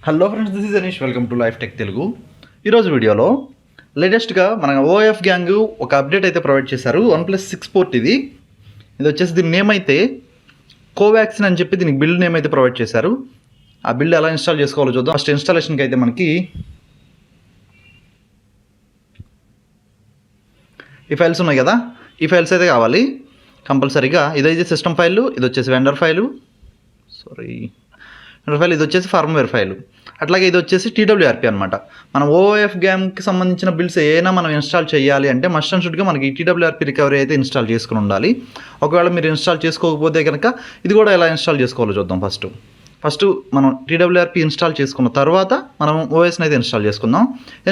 Hello friends, this is Anish. Welcome to life tech Telugu. ఈరోజు వీడియోలో లేటెస్ట్గా మన ఓఎఫ్ గ్యాంగ్ ఒక అప్డేట్ అయితే ప్రొవైడ్ చేశారు. OnePlus 6 పోర్ట్ ఇది వచ్చేసి దీని నేమ్ అయితే కోవాక్సిన్ అని చెప్పి దీనికి బిల్డ్ నేమ్ అయితే ప్రొవైడ్ చేశారు. ఆ బిల్డ్ ఎలా ఇన్స్టాల్ చేసుకోవాలో చూద్దాం. ఫస్ట్ ఇన్స్టాలేషన్కి అయితే మనకి ఈ ఫైల్స్ ఉన్నాయి కదా, ఈ ఫైల్స్ అయితే కావాలి కంపల్సరీగా. ఇదైతే సిస్టమ్ ఫైల్, ఇది వచ్చేసి వెండర్ ఫైలు, ఫైల్ ఇది వచ్చేసి ఫర్మ్వేర్ ఫైలు, అట్లాగే ఇది వచ్చేసి TWRP అనమాట. మనం ఓఎఫ్ గ్యామ్కి సంబంధించిన బిల్స్ ఏమైనా మనం ఇన్స్టాల్ చేయాలి అంటే మస్ట్ అండ్ షుడ్గా మనకి TWRP రికవరీ అయితే ఇన్స్టాల్ చేసుకుని ఉండాలి. ఒకవేళ మీరు ఇన్స్టాల్ చేసుకోకపోతే కనుక ఇది కూడా ఎలా ఇన్స్టాల్ చేసుకోవాలో చూద్దాం. ఫస్ట్ మనం TWRP ఇన్స్టాల్ చేసుకున్న తర్వాత మనం ఓఎస్ని అయితే ఇన్స్టాల్ చేసుకుందాం.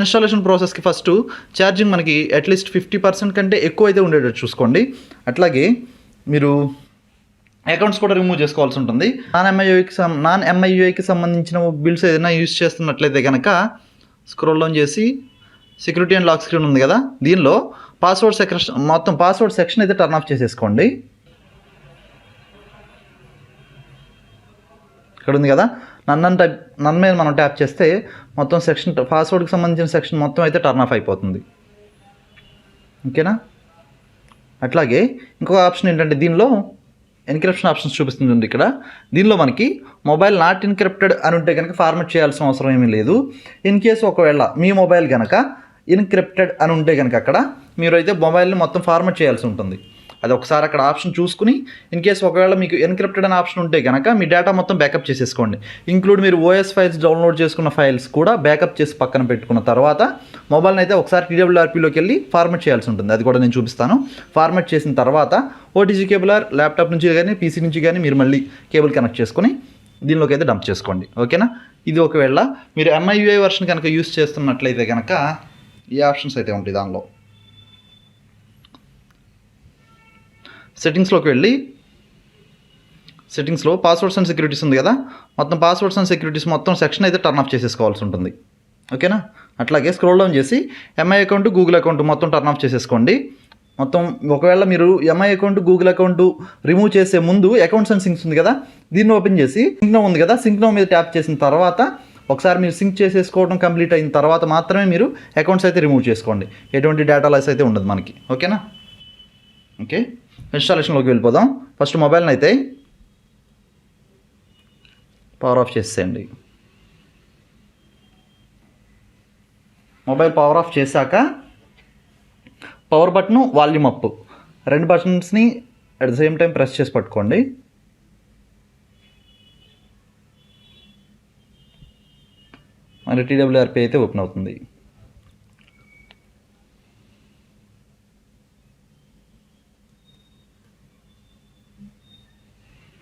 ఇన్స్టాలేషన్ ప్రాసెస్కి ఫస్ట్ ఛార్జింగ్ మనకి అట్లీస్ట్ 50% కంటే ఎక్కువ అయితే ఉండేటట్టు చూసుకోండి. అట్లాగే మీరు అకౌంట్స్ కూడా రిమూవ్ చేసుకోవాల్సి ఉంటుంది. నాన్ ఎంఐయుఐకి సంబంధించిన బిల్స్ ఏదైనా యూజ్ చేస్తున్నట్లయితే కనుక స్క్రోల్ డౌన్ చేసి సెక్యూరిటీ అండ్ లాక్ స్క్రీన్ ఉంది కదా, దీనిలో పాస్వర్డ్ సెక్షన్ మొత్తం పాస్వర్డ్ సెక్షన్ అయితే టర్న్ ఆఫ్ చేసేసుకోండి. ఇక్కడ ఉంది కదా, నన్ మీద మనం ట్యాప్ చేస్తే మొత్తం సెక్షన్ పాస్వర్డ్కి సంబంధించిన సెక్షన్ మొత్తం అయితే టర్న్ ఆఫ్ అయిపోతుంది. ఓకేనా. అట్లాగే ఇంకొక ఆప్షన్ ఏంటంటే దీనిలో ఎన్క్రిప్షన్ ఆప్షన్స్ చూపిస్తుంది ఇక్కడ. దీనిలో మనకి మొబైల్ నాట్ ఎన్క్రిప్టెడ్ అని ఉంటే కనుక ఫార్మాట్ చేయాల్సిన అవసరం ఏమీ లేదు. ఇన్ కేసు ఒకవేళ మీ మొబైల్ కనుక ఎన్క్రిప్టెడ్ అని ఉంటే కనుక అక్కడ మీరు అయితే మొబైల్ని మొత్తం ఫార్మాట్ చేయాల్సి ఉంటుంది. అది ఒకసారి అక్కడ ఆప్షన్ చూసుకుని ఇన్ కేసు ఒకవేళ మీకు ఎన్క్రిప్టెడ్ అనే ఆప్షన్ ఉంటే కనుక మీ డేటా మొత్తం బ్యాకప్ చేసేసుకోండి. ఇంక్లూడ్ మీరు ఓఎస్ ఫైల్స్ డౌన్లోడ్ చేసుకున్న ఫైల్స్ కూడా బ్యాకప్ చేసి పక్కన పెట్టుకున్న తర్వాత మొబైల్ని అయితే ఒకసారి TWRPలోకి వెళ్ళి ఫార్మాట్ చేయాల్సి ఉంటుంది. అది కూడా నేను చూపిస్తాను. ఫార్మాట్ చేసిన తర్వాత ఓటీజీ కేబుల్ ల్యాప్టాప్ నుంచి కానీ పీసీ నుంచి కానీ మీరు మళ్ళీ కేబుల్ కనెక్ట్ చేసుకుని దీనిలోకి అయితే డంప్ చేసుకోండి. ఓకేనా. ఇది ఒకవేళ మీరు ఎంఐయుఐ వర్షన్ కనుక యూస్ చేస్తున్నట్లయితే కనుక ఈ ఆప్షన్స్ అయితే ఉంటాయి. దానిలో సెట్టింగ్స్లోకి వెళ్ళి సెట్టింగ్స్లో పాస్వర్డ్స్ అండ్ సెక్యూరిటీస్ ఉంది కదా, మొత్తం పాస్వర్డ్స్ అండ్ సెక్యూరిటీస్ మొత్తం సెక్షన్ అయితే టర్న్ ఆఫ్ చేసేసుకోవాల్సి ఉంటుంది. ఓకేనా. అట్లాగే స్క్రోల్ డౌన్ చేసి ఎంఐ అకౌంట్ గూగుల్ అకౌంట్ మొత్తం టర్న్ ఆఫ్ చేసేసుకోండి. మొత్తం ఒకవేళ మీరు MI account Google account remove చేసే ముందు అకౌంట్స్ అండ్ సింక్స్ ఉంది కదా, దీన్ని ఓపెన్ చేసి సింక్ నౌ ఉంది కదా, సింక్ నౌ మీద ట్యాప్ చేసిన తర్వాత ఒకసారి మీరు సింక్ చేసేసుకోవడం కంప్లీట్ అయిన తర్వాత మాత్రమే మీరు అకౌంట్స్ అయితే రిమూవ్ చేసుకోండి. ఎటువంటి డేటా లాస్ అయితే ఉండదు మనకి. ఓకేనా. ఓకే, ఇన్స్టాలేషన్లోకి వెళ్ళిపోదాం. ఫస్ట్ మొబైల్ని అయితే పవర్ ఆఫ్ చేసేయండి. మొబైల్ పవర్ ఆఫ్ చేశాక పవర్ బటన్, వాల్యూమ్ అప్ రెండు బటన్స్ని at the same time press చేసి పట్టుకోండి. మళ్ళీ TWRP అయితే ఓపెన్ అవుతుంది.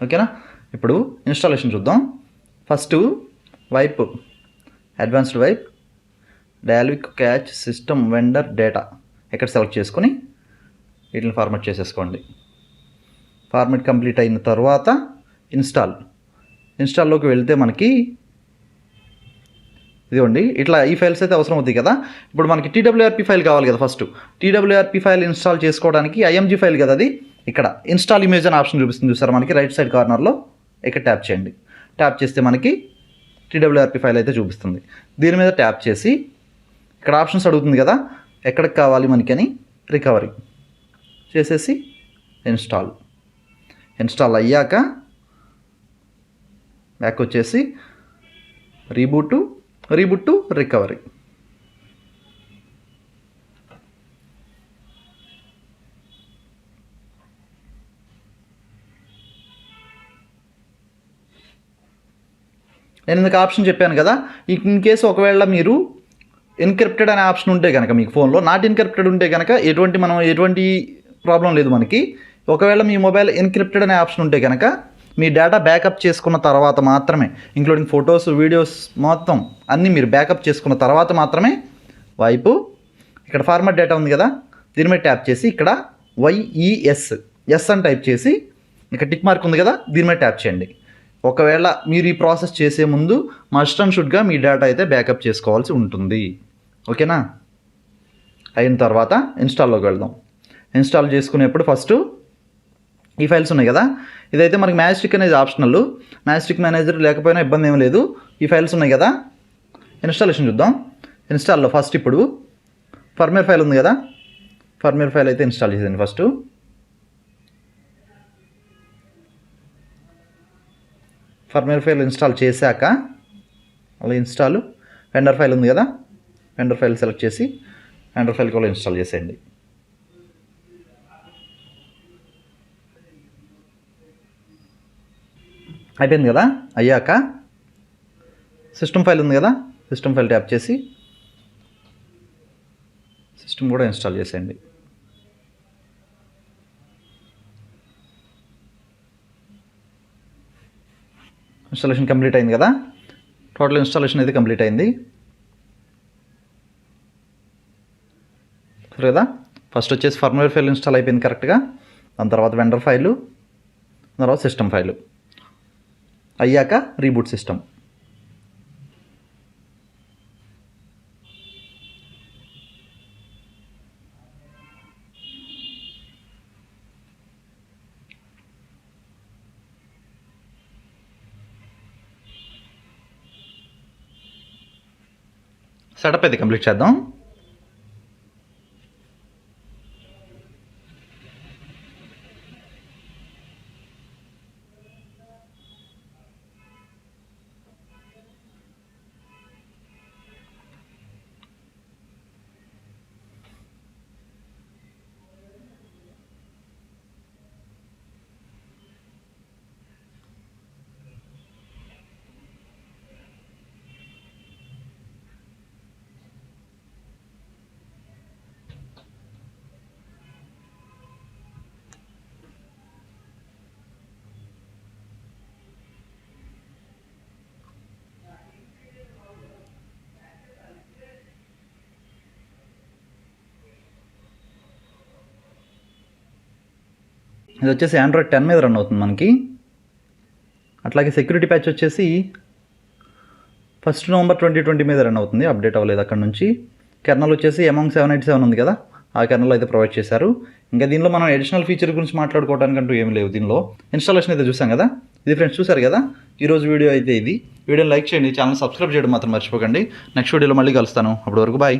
ఓకేనా. ఇప్పుడు ఇన్స్టాలేషన్ చూద్దాం. First wipe, advanced wipe, dynamic cache, system, vendor, data ఇక్కడ సెలెక్ట్ చేసుకొని వీటిని ఫార్మాట్ చేసేసుకోండి. ఫార్మాట్ కంప్లీట్ అయిన తర్వాత ఇన్స్టాల్లోకి వెళ్తే మనకి ఇదిగోండి ఇట్లా ఈ ఫైల్స్ అయితే అవసరం అవుతాయి కదా. ఇప్పుడు మనకి TWRP ఫైల్ కావాలి కదా. ఫస్ట్ TWRP ఫైల్ ఇన్స్టాల్ చేసుకోవడానికి IMG ఫైల్ కదా అది. ఇక్కడ ఇన్స్టాల్ ఇమేజ్ అని ఆప్షన్ చూపిస్తుంది చూసారా మనకి రైట్ సైడ్ కార్నర్లో. ఇక్కడ ట్యాప్ చేయండి. ట్యాప్ చేస్తే మనకి TWRP ఫైల్ అయితే చూపిస్తుంది. దీని మీద ట్యాప్ చేసి ఇక్కడ ఆప్షన్స్ అడుగుతుంది కదా, ఎక్కడికి కావాలి మనకి అని రికవరీ చేసేసి ఇన్స్టాల్ అయ్యాక బ్యాక్ వచ్చేసి రీబూట్ టు రికవరీ. నేను ఇందుకు ఆప్షన్ చెప్పాను కదా, ఇన్ కేసు ఒకవేళ మీరు ఎన్క్రిప్టెడ్ అనే ఆప్షన్ ఉంటే కనుక మీకు ఫోన్లో, నాట్ ఎన్క్రిప్టెడ్ ఉంటే కనుక ఎటువంటి ప్రాబ్లం లేదు మనకి. ఒకవేళ మీ మొబైల్ ఎన్క్రిప్టెడ్ అనే ఆప్షన్ ఉంటే కనుక మీ డేటా బ్యాకప్ చేసుకున్న తర్వాత మాత్రమే, ఇంక్లూడింగ్ ఫొటోస్, వీడియోస్ మొత్తం అన్నీ మీరు బ్యాకప్ చేసుకున్న తర్వాత మాత్రమే వైపు ఇక్కడ ఫార్మాట్ డేటా ఉంది కదా, దీని మీద ట్యాప్ చేసి ఇక్కడ YES అని టైప్ చేసి ఇక్కడ టిక్ మార్క్ ఉంది కదా, దీని మీద ట్యాప్ చేయండి. ఒకవేళ మీరు ఈ ప్రాసెస్ చేసే ముందు మస్ట్ అండ్ షుడ్గా మీ డేటా అయితే బ్యాకప్ చేసుకోవాల్సి ఉంటుంది. ఓకేనా. అయిన తర్వాత ఇన్స్టాల్లోకి వెళ్దాం. ఇన్స్టాల్ చేసుకునేప్పుడు ఫస్ట్ ఈ ఫైల్స్ ఉన్నాయి కదా, ఇదైతే మనకి మ్యాజిస్టిక్ అనేది ఆప్షనల్. మ్యాజిస్టిక్ మేనేజర్ లేకపోయినా ఇబ్బంది ఏం లేదు. ఈ ఫైల్స్ ఉన్నాయి కదా, ఇన్స్టాలేషన్ చూద్దాం. ఇన్స్టాల్లో ఫస్ట్ ఇప్పుడు ఫర్మ్వేర్ ఫైల్ ఉంది కదా, ఫర్మ్వేర్ ఫైల్ అయితే ఇన్స్టాల్ చేసేయండి. ఫస్ట్ ఫర్మ్వేర్ ఫైల్ ఇన్స్టాల్ చేశాక అలా ఇన్స్టాల్ వెండర్ ఫైల్ ఉంది కదా, వెండర్ ఫైల్ సెలెక్ట్ చేసి వెండర్ ఫైల్ కూడా ఇన్స్టాల్ చేసేయండి. అయిపోయింది కదా. అయ్యాక సిస్టమ్ ఫైల్ ఉంది కదా, సిస్టమ్ ఫైల్ ట్యాప్ చేసి సిస్టమ్ కూడా ఇన్స్టాల్ చేసేయండి. ఇన్స్టాలేషన్ కంప్లీట్ అయింది కదా, టోటల్ ఇన్స్టాలేషన్ అయితే కంప్లీట్ అయింది సరే కదా. ఫస్ట్ వచ్చేసి ఫర్మ్వేర్ ఫైల్ ఇన్స్టాల్ అయిపోయింది కరెక్ట్గా, దాని తర్వాత వెండర్ ఫైలు, దాని తర్వాత సిస్టమ్ ఫైలు అయ్యాక రీబూట్ సిస్టమ్. సెటప్ అయితే కంప్లీట్ చేద్దాం. ఇది వచ్చేసి ఆండ్రాయిడ్ 10 మీద రన్ అవుతుంది మనకి. అట్లాగే సెక్యూరిటీ ప్యాచ్ వచ్చేసి 1 నవంబర్ 2020 మీద రన్ అవుతుంది, అప్డేట్ అవ్వలేదు అక్కడ నుంచి. కెర్నల్ వచ్చేసి అమాంగ్ 787 ఉంది కదా, ఆ కెర్నల్ అయితే ప్రొవైడ్ చేశారు. ఇంకా దీనిలో మనం అడిషనల్ ఫీచర్ గురించి మాట్లాడుకోవడానికంటూ ఏమి లేవు. దీనిలో ఇన్స్టాలేషన్ అయితే చూసాం కదా, ఇది ఫ్రెండ్స్ చూసారు కదా ఈరోజు వీడియో అయితే ఇది. వీడియోని లైక్ చేయండి, ఛానల్ సబ్స్క్రైబ్ చేయడం మాత్రం మర్చిపోకండి. నెక్స్ట్ వీడియోలో మళ్ళీ కలుస్తాను, అప్పటి వరకు బాయ్.